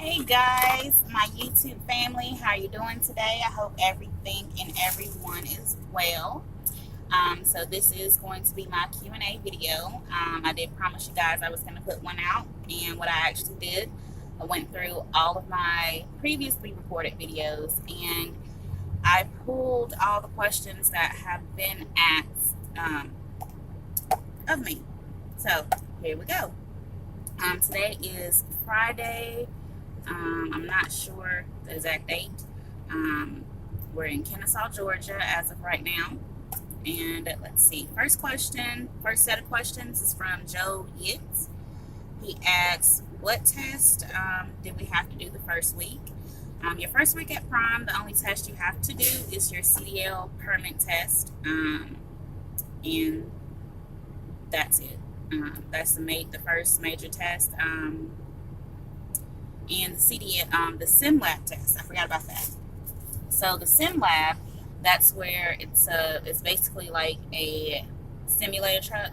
Hey guys, my YouTube family, how you doing today? I hope everything and everyone is well. So this is going to be my Q&A video. I did promise you guys I was going to put one out, and what I actually did, I went through all of my previously recorded videos and I pulled all the questions that have been asked of me. So here we go. Today is Friday. I'm not sure the exact date. We're in Kennesaw, Georgia as of right now. And let's see. First set of questions is from Joe Yitz. He asks, what test did we have to do the first week? Your first week at Prime, the only test you have to do is your CDL permit test. And that's it. That's the first major test. And the the sim lab test. I forgot about that. So the sim lab, that's where it's basically like a simulator truck,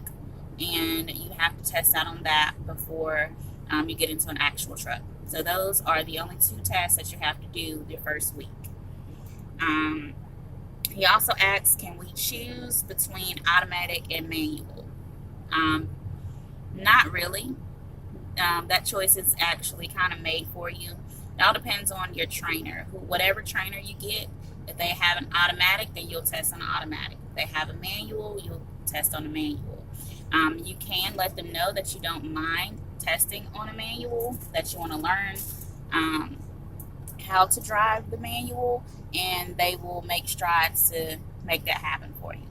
and you have to test out on that before you get into an actual truck. So those are the only two tests that you have to do your first week. He also asks, can we choose between automatic and manual? Not really. That choice is actually kind of made for you. It all depends on your trainer. Whatever trainer you get, if they have an automatic, then you'll test on an automatic. If they have a manual, you'll test on a manual. You can let them know that you don't mind testing on a manual, that you want to learn how to drive the manual, and they will make strides to make that happen for you.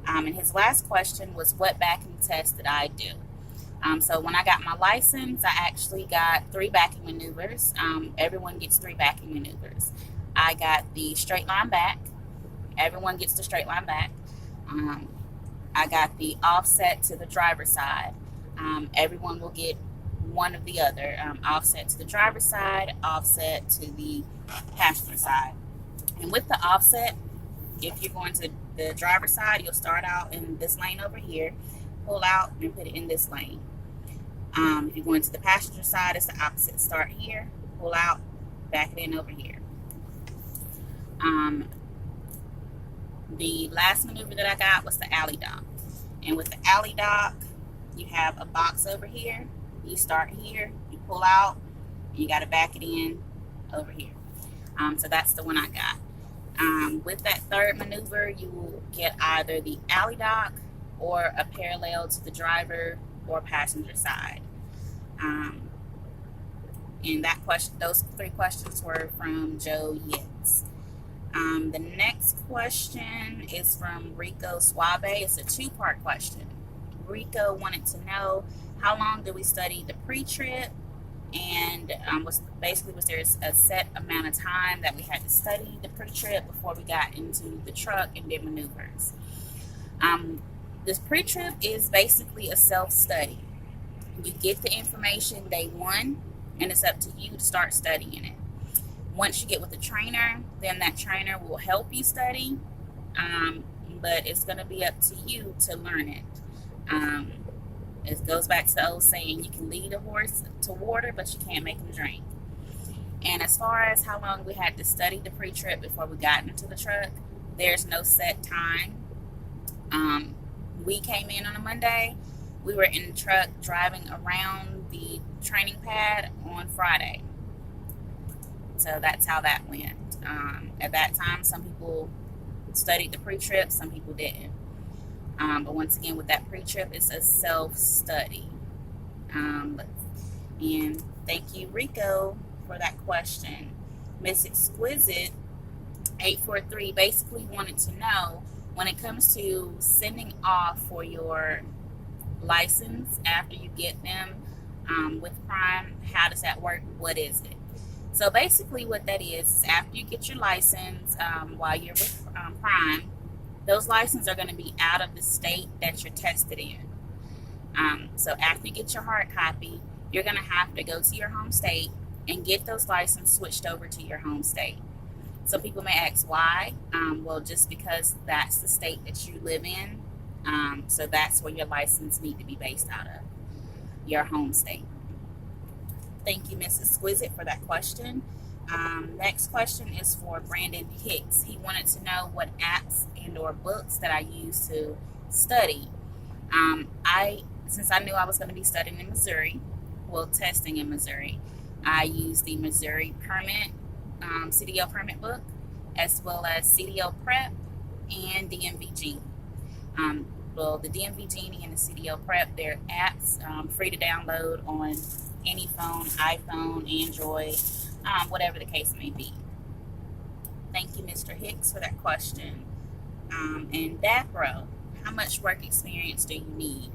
And his last question was, what backing test did I do? So when I got my license, I actually got 3 backing maneuvers. Everyone gets 3 backing maneuvers. I got the straight line back. Everyone gets the straight line back. I got the offset to the driver's side. Everyone will get one of the other. Offset to the driver's side, offset to the passenger side. And with the offset, if you're going to the driver's side, you'll start out in this lane over here, pull out and put it in this lane. If you're going to the passenger side, it's the opposite. Start here, pull out, back it in over here. The last maneuver that I got was the alley dock. And with the alley dock, you have a box over here. You start here, you pull out, and you got to back it in over here. So that's the one I got. With that third maneuver, you will get either the alley dock or a parallel to the driver or passenger side. And those 3 questions were from Joe Yitz. The next question is from Rico Suave. It's a 2-part question. Rico wanted to know, how long did we study the pre-trip, and was there a set amount of time that we had to study the pre-trip before we got into the truck and did maneuvers. This pre-trip is basically a self-study. You get the information day 1, and it's up to you to start studying it. Once you get with the trainer, then that trainer will help you study, but it's going to be up to you to learn it. It goes back to the old saying, you can lead a horse to water, but you can't make him drink. And as far as how long we had to study the pre-trip before we got into the truck, there's no set time. We came in on a Monday. We were in the truck driving around the training pad on Friday. So that's how that went. At that time, some people studied the pre-trip, some people didn't. But once again, with that pre-trip, it's a self-study. And thank you, Rico, for that question. Miss Exquisite 843 basically wanted to know, when it comes to sending off for your license after you get them with Prime, how does that work? What is it? So basically what that is after you get your license, while you're with Prime, those licenses are going to be out of the state that you're tested in. So after you get your hard copy, you're going to have to go to your home state and get those licenses switched over to your home state. Some people may ask why. Well, just because that's the state that you live in. So that's where your license need to be based out of, your home state. Thank you, Miss Exquisite, for that question. Next question is for Brandon Hicks. He wanted to know what apps and or books that I use to study. Since I knew I was going to be studying in Missouri, well, testing in Missouri, I used the Missouri Permit, CDL Permit book, as well as CDL Prep and DMV Genie. Well, the DMV Genie and the CDL Prep, they're apps free to download on any phone, iPhone, Android, whatever the case may be. Thank you, Mr. Hicks, for that question. And Dapro, how much work experience do you need?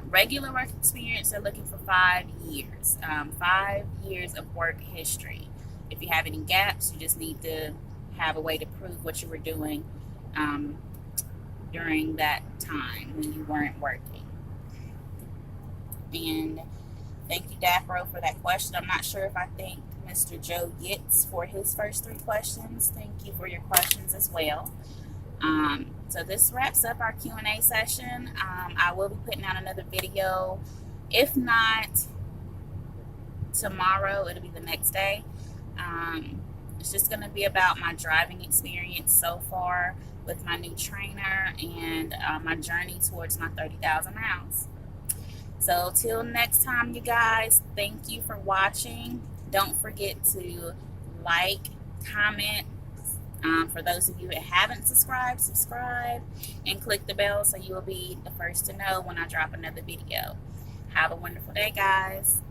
Regular work experience, they're looking for 5 years. 5 years of work history. If you have any gaps, you just need to have a way to prove what you were doing during that time when you weren't working. And thank you, Dapro, for that question. I'm not sure if I thanked Mr. Joe Yates for his first 3 questions. Thank you for your questions as well. So this wraps up our Q&A session. I will be putting out another video. If not tomorrow, it'll be the next day. It's just going to be about my driving experience so far with my new trainer and my journey towards my 30,000 miles. So till next time, you guys, thank you for watching. Don't forget to like, comment. For those of you that haven't subscribed, subscribe and click the bell so you will be the first to know when I drop another video. Have a wonderful day, guys.